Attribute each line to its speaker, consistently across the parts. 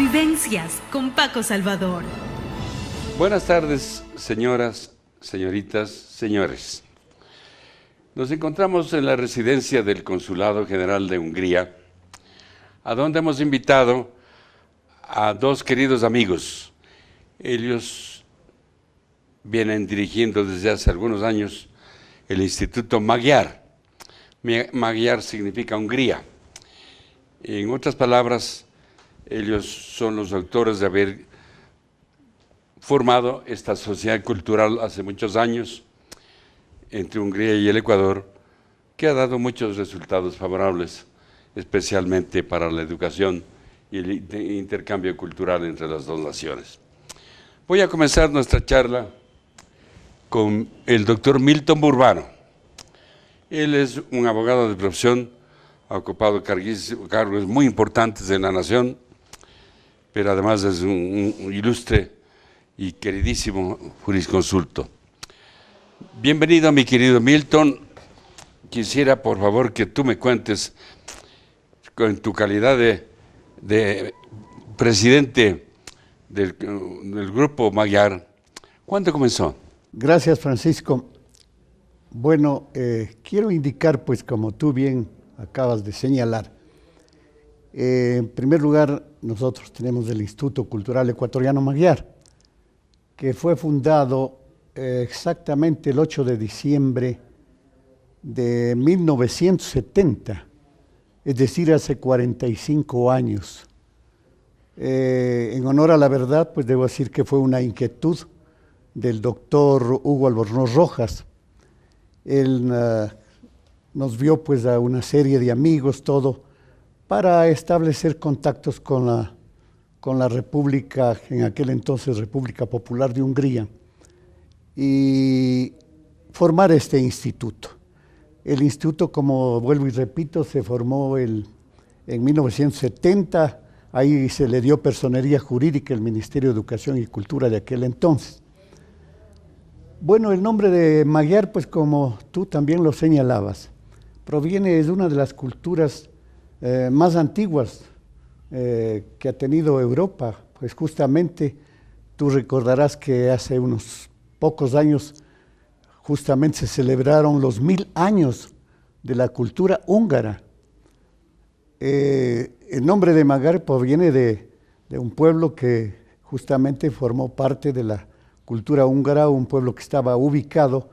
Speaker 1: Vivencias con Paco Salvador.
Speaker 2: Buenas tardes, señoras, señoritas, señores. Nos encontramos en la residencia del Consulado General de Hungría, a donde hemos invitado a dos queridos amigos. Ellos vienen dirigiendo desde hace algunos años el Instituto Magyar. Magyar significa Hungría. En otras palabras, ellos son los autores de haber formado esta sociedad cultural hace muchos años entre Hungría y el Ecuador, que ha dado muchos resultados favorables, especialmente para la educación y el intercambio cultural entre las dos naciones. Voy a comenzar nuestra charla con el doctor Milton Burbano. Él es un abogado de profesión, ha ocupado cargos muy importantes en la nación, pero además es un ilustre y queridísimo jurisconsulto. Bienvenido, mi querido Milton. Quisiera, por favor, que tú me cuentes, en tu calidad de presidente del Grupo Magyar, ¿cuándo comenzó?
Speaker 3: Gracias, Francisco. Bueno, quiero indicar, pues, como tú bien acabas de señalar, en primer lugar, nosotros tenemos el Instituto Cultural Ecuatoriano Magyar, que fue fundado exactamente el 8 de diciembre de 1970, es decir, hace 45 años. En honor a la verdad, pues debo decir que fue una inquietud del doctor Hugo Albornoz Rojas. Él nos vio pues a una serie de amigos, todo, para establecer contactos con la República, en aquel entonces República Popular de Hungría, y formar este instituto. El instituto, como vuelvo y repito, se formó en 1970, ahí se le dio personería jurídica al Ministerio de Educación y Cultura de aquel entonces. Bueno, el nombre de Magyar, pues como tú también lo señalabas, proviene de una de las culturas más antiguas que ha tenido Europa. Pues justamente tú recordarás que hace unos pocos años justamente se celebraron los 1000 años de la cultura húngara. El nombre de Magyar proviene de un pueblo que justamente formó parte de la cultura húngara, un pueblo que estaba ubicado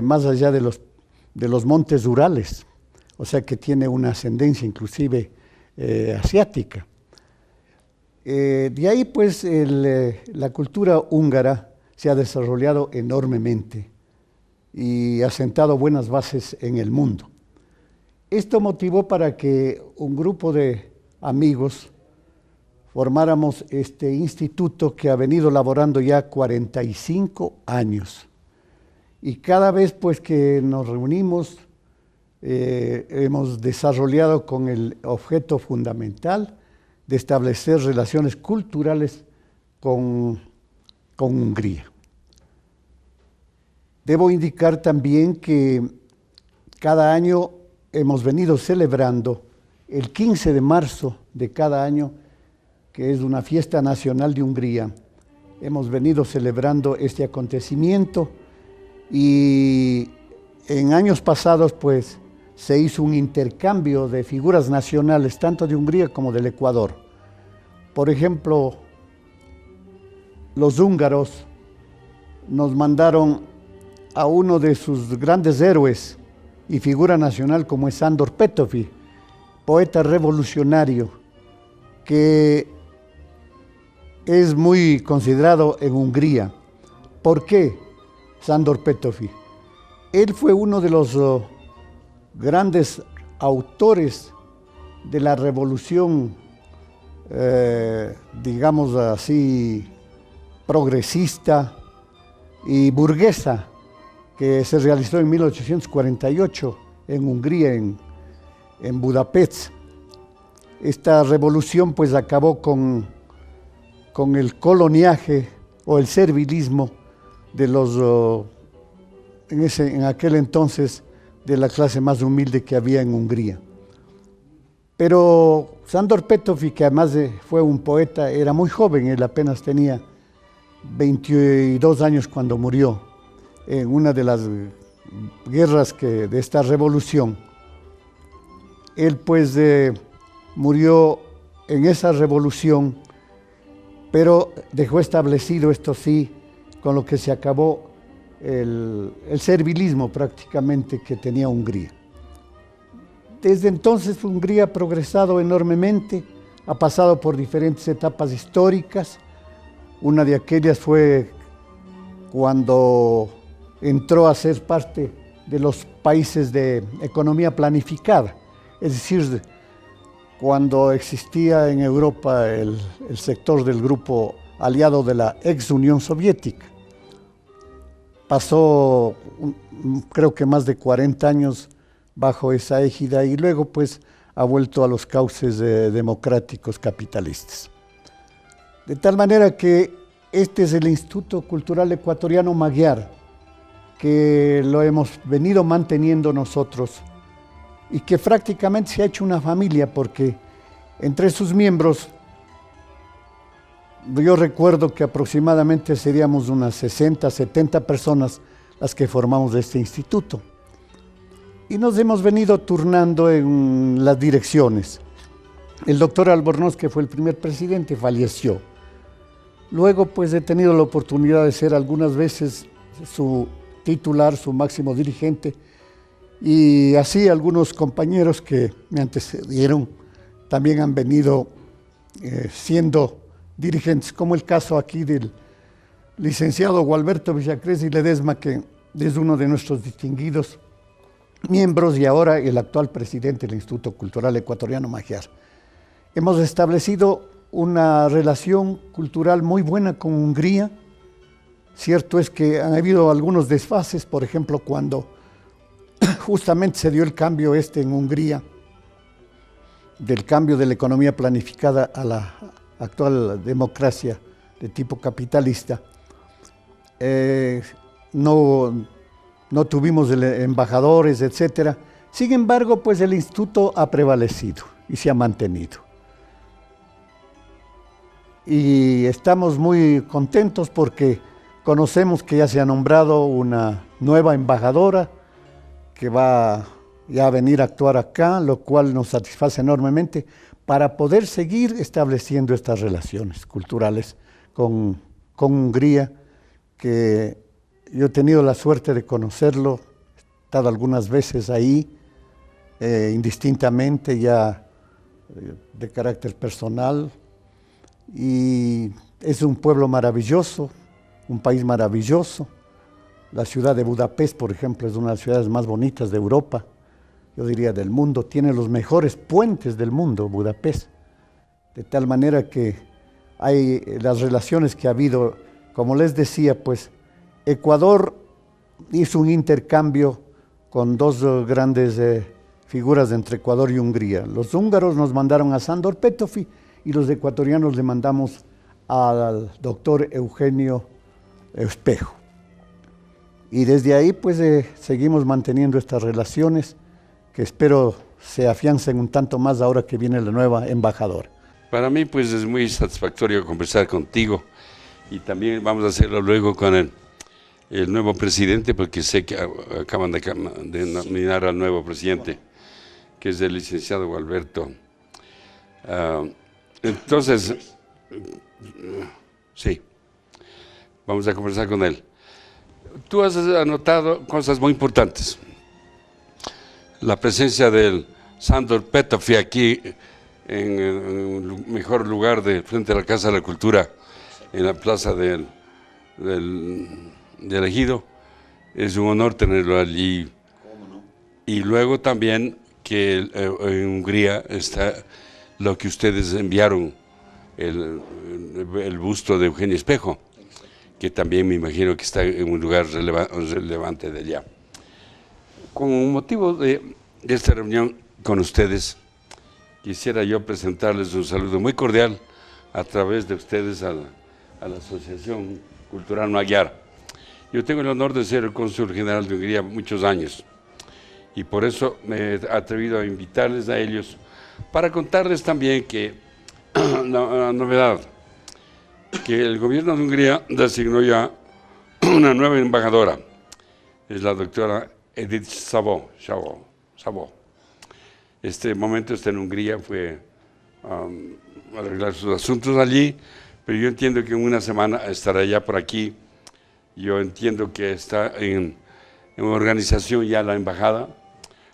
Speaker 3: más allá de los montes Urales, o sea que tiene una ascendencia inclusive asiática. De ahí pues la cultura húngara se ha desarrollado enormemente y ha sentado buenas bases en el mundo. Esto motivó para que un grupo de amigos formáramos este instituto que ha venido laborando ya 45 años. Y cada vez pues que nos reunimos, hemos desarrollado con el objeto fundamental de establecer relaciones culturales con Hungría. Debo indicar también que cada año hemos venido celebrando el 15 de marzo de cada año, que es una fiesta nacional de Hungría. Hemos venido celebrando este acontecimiento y en años pasados pues se hizo un intercambio de figuras nacionales, tanto de Hungría como del Ecuador. Por ejemplo, los húngaros nos mandaron a uno de sus grandes héroes y figura nacional como es Sándor Petőfi, poeta revolucionario, que es muy considerado en Hungría. ¿Por qué Sándor Petőfi? Él fue uno de los grandes autores de la revolución, digamos así, progresista y burguesa que se realizó en 1848 en Hungría, en Budapest. Esta revolución pues acabó con el coloniaje o el servilismo de los, en aquel entonces, de la clase más humilde que había en Hungría. Pero Sándor Petöfi, que además fue un poeta, era muy joven, él apenas tenía 22 años cuando murió en una de las guerras de esta revolución. Él pues murió en esa revolución, pero dejó establecido, esto sí, con lo que se acabó el servilismo prácticamente que tenía Hungría. Desde entonces Hungría ha progresado enormemente, ha pasado por diferentes etapas históricas. Una de aquellas fue cuando entró a ser parte de los países de economía planificada, es decir, cuando existía en Europa el sector del grupo aliado de la ex Unión Soviética. Pasó, creo que más de 40 años bajo esa égida y luego pues ha vuelto a los cauces democráticos capitalistas. De tal manera que este es el Instituto Cultural Ecuatoriano Magyar, que lo hemos venido manteniendo nosotros y que prácticamente se ha hecho una familia, porque entre sus miembros yo recuerdo que aproximadamente seríamos unas 60, 70 personas las que formamos este instituto. Y nos hemos venido turnando en las direcciones. El doctor Albornoz, que fue el primer presidente, falleció. Luego pues he tenido la oportunidad de ser algunas veces su titular, su máximo dirigente, y así algunos compañeros que me antecedieron también han venido siendo dirigentes, como el caso aquí del licenciado Gualberto Villacrés y Ledesma, que es uno de nuestros distinguidos miembros y ahora el actual presidente del Instituto Cultural Ecuatoriano Magyar. Hemos establecido una relación cultural muy buena con Hungría. Cierto es que han habido algunos desfases, por ejemplo, cuando justamente se dio el cambio en Hungría, del cambio de la economía planificada a la actual democracia de tipo capitalista. No tuvimos embajadores, etcétera. Sin embargo, pues el instituto ha prevalecido y se ha mantenido. Y estamos muy contentos porque conocemos que ya se ha nombrado una nueva embajadora que va ya a venir a actuar acá, lo cual nos satisface enormemente para poder seguir estableciendo estas relaciones culturales con Hungría, que yo he tenido la suerte de conocerlo, he estado algunas veces ahí, indistintamente ya de carácter personal, y es un pueblo maravilloso, un país maravilloso. La ciudad de Budapest, por ejemplo, es una de las ciudades más bonitas de Europa, yo diría del mundo, tiene los mejores puentes del mundo, Budapest, de tal manera que hay las relaciones que ha habido, como les decía, pues Ecuador hizo un intercambio con dos grandes figuras entre Ecuador y Hungría. Los húngaros nos mandaron a Sándor Petöfi y los ecuatorianos le mandamos al doctor Eugenio Espejo. Y desde ahí pues seguimos manteniendo estas relaciones que espero se afiancen un tanto más ahora que viene la nueva embajadora.
Speaker 2: Para mí pues es muy satisfactorio conversar contigo y también vamos a hacerlo luego con el nuevo presidente, porque sé que acaban de nominar al nuevo presidente, que es el licenciado Gualberto. Entonces, sí, vamos a conversar con él. Tú has anotado cosas muy importantes. La presencia del Sándor Petöfi aquí en el mejor lugar frente a la Casa de la Cultura, en la plaza del Ejido, es un honor tenerlo allí. Y luego también que en Hungría está lo que ustedes enviaron, el busto de Eugenio Espejo, que también me imagino que está en un lugar relevante de allá. Con motivo de esta reunión con ustedes, quisiera yo presentarles un saludo muy cordial a través de ustedes a la Asociación Cultural Magyar. Yo tengo el honor de ser el cónsul general de Hungría muchos años y por eso me he atrevido a invitarles a ellos Para contarles también que la novedad, que el gobierno de Hungría designó ya una nueva embajadora, es la doctora Edith Szabó. Este momento está en Hungría, fue a arreglar sus asuntos allí, pero yo entiendo que en una semana estará ya por aquí. Yo entiendo que está en organización ya la embajada,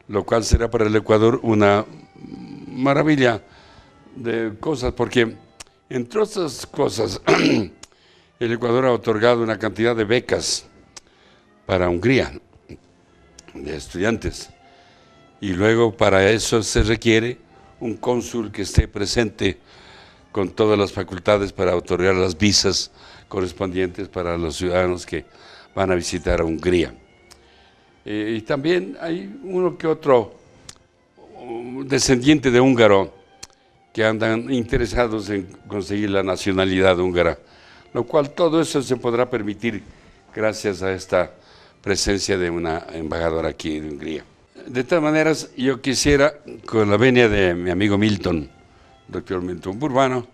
Speaker 2: lo cual será para el Ecuador una maravilla de cosas, porque entre otras cosas, el Ecuador ha otorgado una cantidad de becas para Hungría, de estudiantes, y luego para eso se requiere un cónsul que esté presente con todas las facultades para otorgar las visas correspondientes para los ciudadanos que van a visitar a Hungría. Y también hay uno que otro descendiente de húngaro que andan interesados en conseguir la nacionalidad húngara, lo cual todo eso se podrá permitir gracias a esta presencia de una embajadora aquí en Hungría. De todas maneras, yo quisiera, con la venia de mi amigo Milton, doctor Milton Burbano,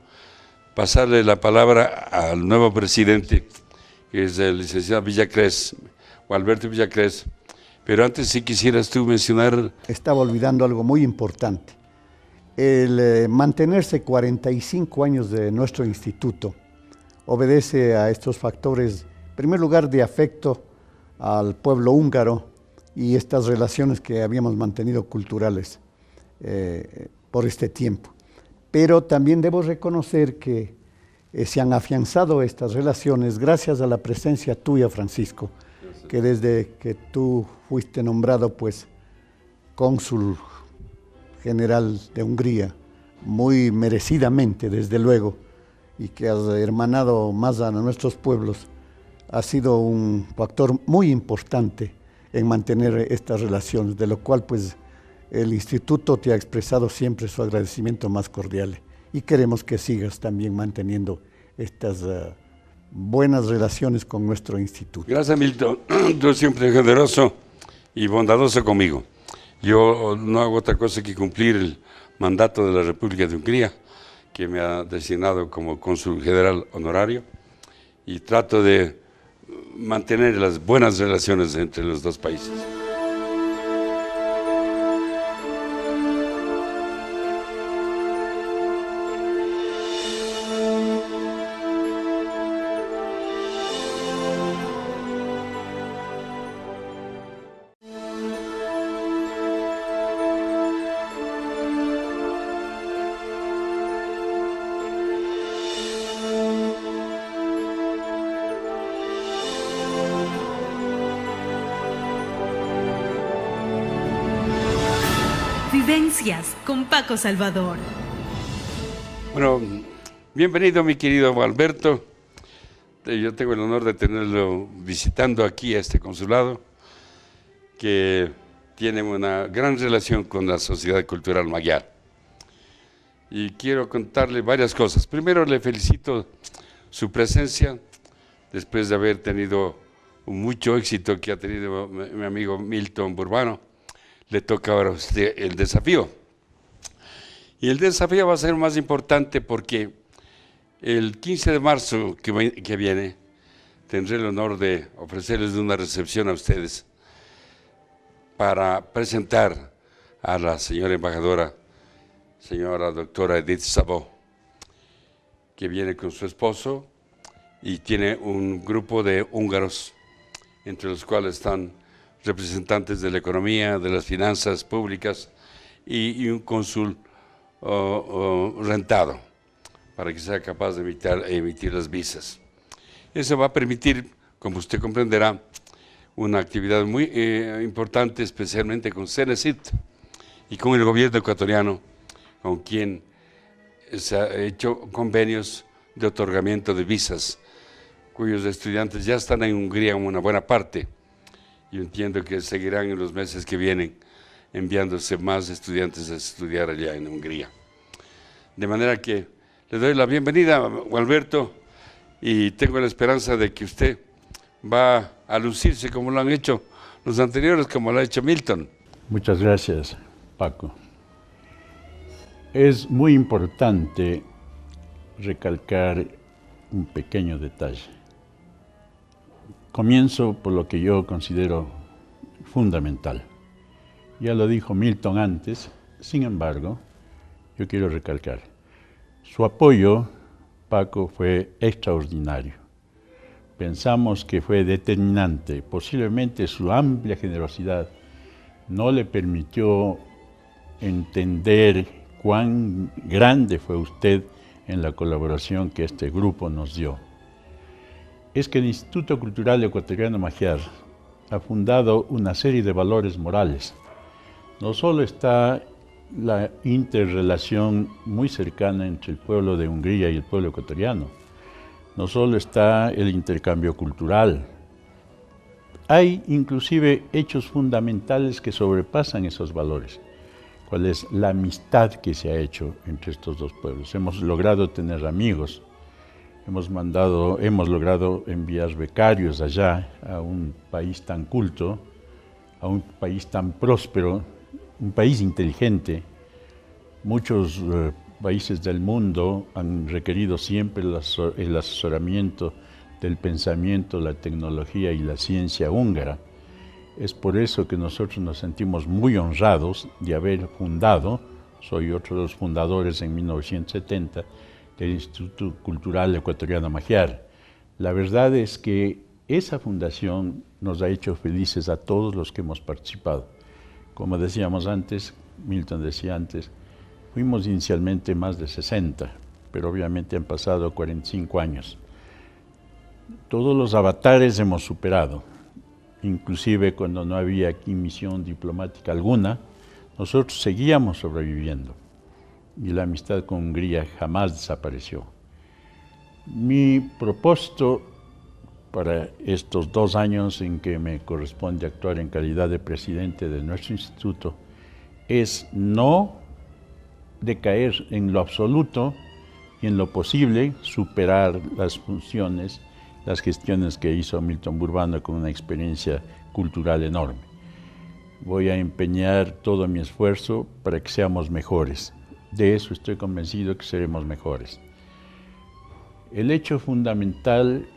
Speaker 2: pasarle la palabra al nuevo presidente, que es el licenciado Villacrés, o Alberto Villacrés. Pero antes, si quisieras tú mencionar...
Speaker 3: Estaba olvidando algo muy importante. El mantenerse 45 años de nuestro instituto obedece a estos factores, en primer lugar, de afecto al pueblo húngaro y estas relaciones que habíamos mantenido culturales por este tiempo. Pero también debo reconocer que se han afianzado estas relaciones gracias a la presencia tuya, Francisco, que desde que tú fuiste nombrado pues cónsul general de Hungría, muy merecidamente desde luego, y que has hermanado más a nuestros pueblos, ha sido un factor muy importante en mantener estas relaciones, de lo cual pues el instituto te ha expresado siempre su agradecimiento más cordial y queremos que sigas también manteniendo estas buenas relaciones con nuestro instituto.
Speaker 2: Gracias, Milton. Tú siempre generoso y bondadoso conmigo. Yo no hago otra cosa que cumplir el mandato de la República de Hungría, que me ha designado como cónsul general honorario, y trato de mantener las buenas relaciones entre los dos países.
Speaker 1: Vivencias con Paco Salvador.
Speaker 2: Bueno, bienvenido mi querido Alberto. Yo tengo el honor de tenerlo visitando aquí a este consulado, que tiene una gran relación con la sociedad cultural magyar. Y quiero contarle varias cosas. Primero, le felicito su presencia, después de haber tenido mucho éxito que ha tenido mi amigo Milton Burbano. Le toca ahora a usted el desafío. Y el desafío va a ser más importante porque el 15 de marzo que viene tendré el honor de ofrecerles una recepción a ustedes para presentar a la señora embajadora, señora doctora Edith Szabó, que viene con su esposo y tiene un grupo de húngaros, entre los cuales están representantes de la economía, de las finanzas públicas y un cónsul rentado para que sea capaz de emitir las visas. Eso va a permitir, como usted comprenderá, una actividad muy importante, especialmente con Cenecit y con el gobierno ecuatoriano, con quien se ha hecho convenios de otorgamiento de visas, cuyos estudiantes ya están en Hungría en una buena parte. Yo entiendo que seguirán en los meses que vienen enviándose más estudiantes a estudiar allá en Hungría. De manera que le doy la bienvenida a Alberto y tengo la esperanza de que usted va a lucirse como lo han hecho los anteriores, como lo ha hecho Milton.
Speaker 4: Muchas gracias, Paco. Es muy importante recalcar un pequeño detalle. Comienzo por lo que yo considero fundamental. Ya lo dijo Milton antes, sin embargo, yo quiero recalcar. Su apoyo, Paco, fue extraordinario. Pensamos que fue determinante. Posiblemente su amplia generosidad no le permitió entender cuán grande fue usted en la colaboración que este grupo nos dio. Es que el Instituto Cultural Ecuatoriano Magiar ha fundado una serie de valores morales. No solo está la interrelación muy cercana entre el pueblo de Hungría y el pueblo ecuatoriano, no solo está el intercambio cultural, hay inclusive hechos fundamentales que sobrepasan esos valores. ¿Cuál es la amistad que se ha hecho entre estos dos pueblos? Hemos logrado tener amigos, hemos logrado enviar becarios allá a un país tan culto, a un país tan próspero, un país inteligente. Muchos países del mundo han requerido siempre el asesoramiento del pensamiento, la tecnología y la ciencia húngara. Es por eso que nosotros nos sentimos muy honrados de haber fundado, soy otro de los fundadores en 1970, del Instituto Cultural Ecuatoriano Magiar. La verdad es que esa fundación nos ha hecho felices a todos los que hemos participado. Como decíamos antes, Milton decía antes, fuimos inicialmente más de 60, pero obviamente han pasado 45 años. Todos los avatares hemos superado, inclusive cuando no había aquí misión diplomática alguna, nosotros seguíamos sobreviviendo y la amistad con Hungría jamás desapareció. Mi propósito para estos 2 años en que me corresponde actuar en calidad de presidente de nuestro instituto es no decaer en lo absoluto y en lo posible superar las funciones, las gestiones que hizo Milton Burbano con una experiencia cultural enorme. Voy a empeñar todo mi esfuerzo para que seamos mejores. De eso estoy convencido que seremos mejores. El hecho fundamental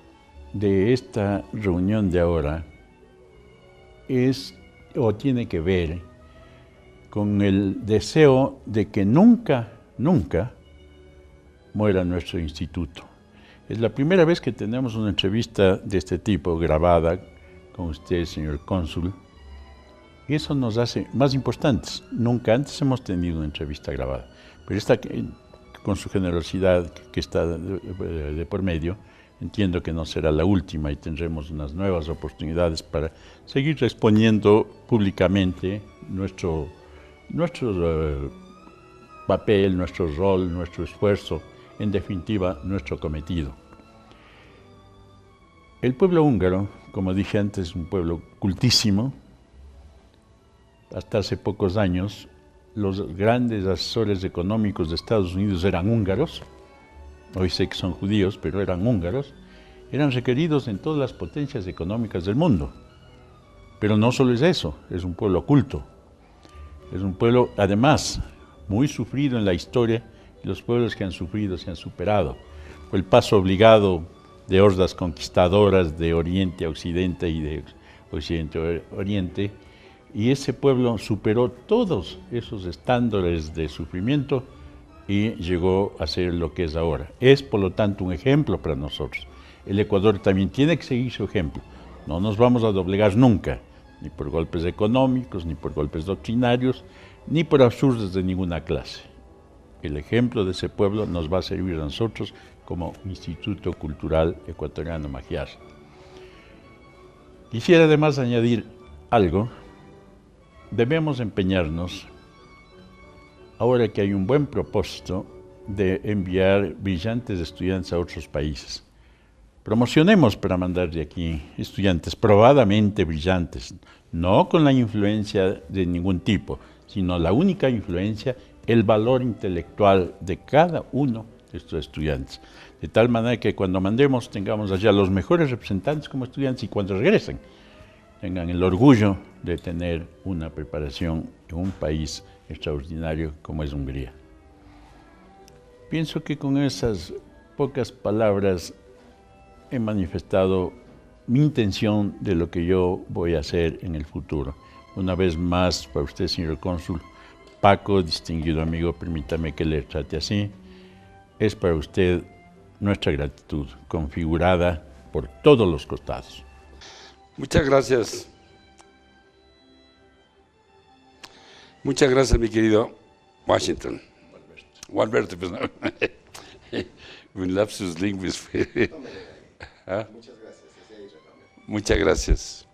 Speaker 4: de esta reunión de ahora es o tiene que ver con el deseo de que nunca muera nuestro instituto. Es la primera vez que tenemos una entrevista de este tipo grabada con usted, señor cónsul, y eso nos hace más importantes. Nunca antes hemos tenido una entrevista grabada, pero esta, con su generosidad que está de por medio, entiendo que no será la última y tendremos unas nuevas oportunidades para seguir exponiendo públicamente nuestro papel, nuestro rol, nuestro esfuerzo, en definitiva, nuestro cometido. El pueblo húngaro, como dije antes, es un pueblo cultísimo. Hasta hace pocos años, los grandes asesores económicos de Estados Unidos eran húngaros. Hoy sé que son judíos, pero eran húngaros. Eran requeridos en todas las potencias económicas del mundo. Pero no solo es eso, es un pueblo culto. Es un pueblo, además, muy sufrido en la historia, y los pueblos que han sufrido se han superado. Fue el paso obligado de hordas conquistadoras de Oriente a Occidente y de Occidente a Oriente, y ese pueblo superó todos esos estándares de sufrimiento y llegó a ser lo que es ahora. Es, por lo tanto, un ejemplo para nosotros. El Ecuador también tiene que seguir su ejemplo. No nos vamos a doblegar nunca, ni por golpes económicos, ni por golpes doctrinarios, ni por absurdos de ninguna clase. El ejemplo de ese pueblo nos va a servir a nosotros como Instituto Cultural Ecuatoriano Magiar. Quisiera además añadir algo. Debemos empeñarnos, ahora que hay un buen propósito, de enviar brillantes estudiantes a otros países. Promocionemos para mandar de aquí estudiantes probadamente brillantes, no con la influencia de ningún tipo, sino la única influencia, el valor intelectual de cada uno de estos estudiantes. De tal manera que cuando mandemos tengamos allá los mejores representantes como estudiantes y cuando regresen tengan el orgullo de tener una preparación en un país extraordinario como es Hungría. Pienso que con esas pocas palabras he manifestado mi intención de lo que yo voy a hacer en el futuro. Una vez más, para usted, señor cónsul, Paco, distinguido amigo, permítame que le trate así, es para usted nuestra gratitud, configurada por todos los costados.
Speaker 2: Muchas gracias. Muchas gracias, mi querido Washington. Gualberto, pues no. Un lapsus linguis. ¿Ah? Muchas gracias.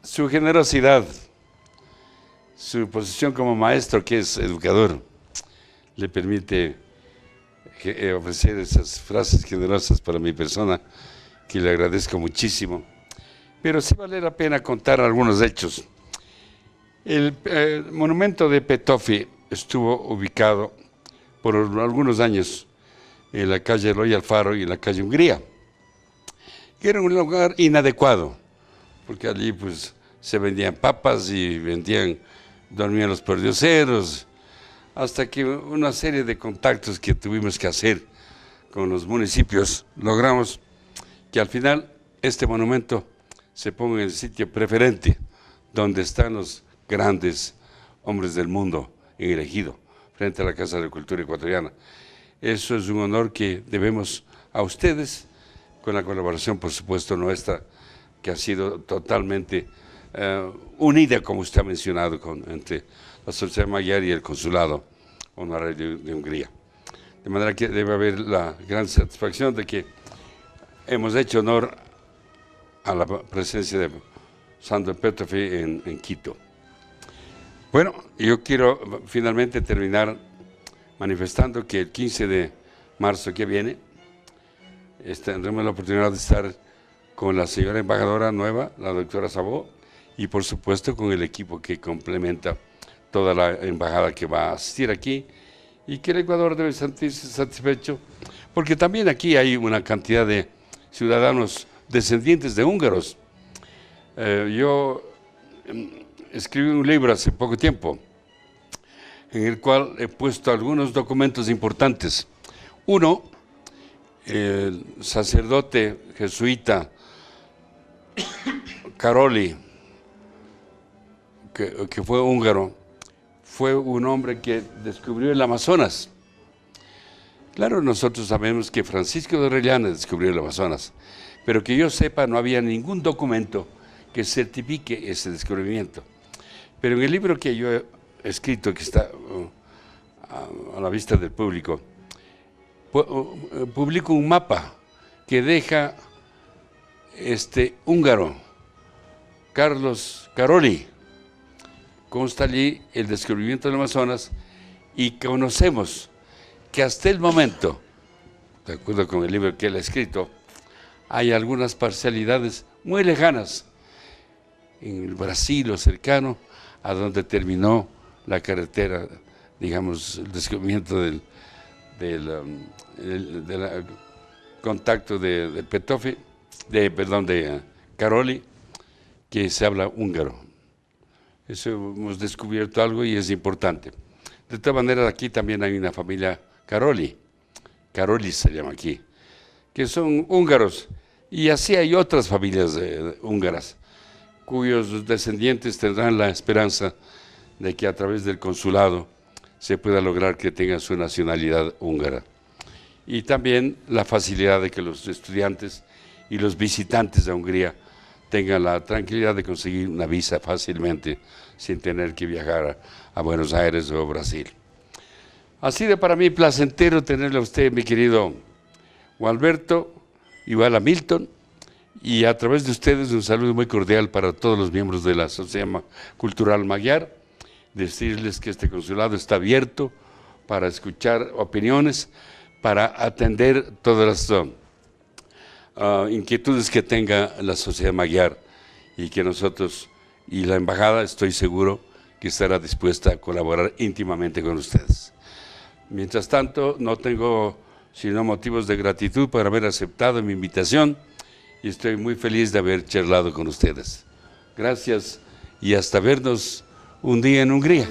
Speaker 2: Su generosidad, su posición como maestro, que es educador, le permite ofrecer esas frases generosas para mi persona, que le agradezco muchísimo. Pero sí vale la pena contar algunos hechos. El monumento de Petofi estuvo ubicado por algunos años en la calle Eloy Alfaro y en la calle Hungría, que era un lugar inadecuado, porque allí pues se vendían papas y dormían los pordioseros, hasta que una serie de contactos que tuvimos que hacer con los municipios, logramos que al final este monumento se ponga en el sitio preferente, donde están los grandes hombres del mundo en el Ejido, frente a la Casa de Cultura Ecuatoriana. Eso es un honor que debemos a ustedes, con la colaboración, por supuesto, nuestra, que ha sido totalmente unida, como usted ha mencionado, entre la Sociedad Magyar y el Consulado Honorario de Hungría. De manera que debe haber la gran satisfacción de que hemos hecho honor a la presencia de Sandor Petofi en Quito. Bueno, yo quiero finalmente terminar manifestando que el 15 de marzo que viene tendremos la oportunidad de estar con la señora embajadora nueva, la doctora Sabó, y por supuesto con el equipo que complementa toda la embajada que va a asistir aquí, y que el Ecuador debe sentirse satisfecho, porque también aquí hay una cantidad de ciudadanos descendientes de húngaros. Yo escribí un libro hace poco tiempo, en el cual he puesto algunos documentos importantes. Uno, el sacerdote jesuita Karoli, que fue húngaro, fue un hombre que descubrió el Amazonas. Claro, nosotros sabemos que Francisco de Orellana descubrió el Amazonas, pero que yo sepa no había ningún documento que certifique ese descubrimiento. Pero en el libro que yo he escrito, que está a la vista del público, publico un mapa que deja húngaro, Carlos Karoli. Consta allí el descubrimiento del Amazonas, y conocemos que hasta el momento, de acuerdo con el libro que él ha escrito, hay algunas parcialidades muy lejanas en el Brasil o cercano a donde terminó la carretera, digamos, el descubrimiento del contacto de Petofi, de Karoli, que se habla húngaro. Eso hemos descubierto algo y es importante. De todas maneras, aquí también hay una familia Karoli se llama aquí, que son húngaros, y así hay otras familias húngaras, cuyos descendientes tendrán la esperanza de que a través del consulado se pueda lograr que tengan su nacionalidad húngara. Y también la facilidad de que los estudiantes y los visitantes de Hungría tengan la tranquilidad de conseguir una visa fácilmente, sin tener que viajar a Buenos Aires o Brasil. Ha sido para mí placentero tenerle a usted, mi querido Gualberto, igual a Milton, y a través de ustedes un saludo muy cordial para todos los miembros de la Sociedad Cultural Magyar, decirles que este consulado está abierto para escuchar opiniones, para atender todas las inquietudes que tenga la sociedad magyar, y que nosotros y la embajada, estoy seguro, que estará dispuesta a colaborar íntimamente con ustedes. Mientras tanto, no tengo sino motivos de gratitud por haber aceptado mi invitación, y estoy muy feliz de haber charlado con ustedes. Gracias y hasta vernos un día en Hungría.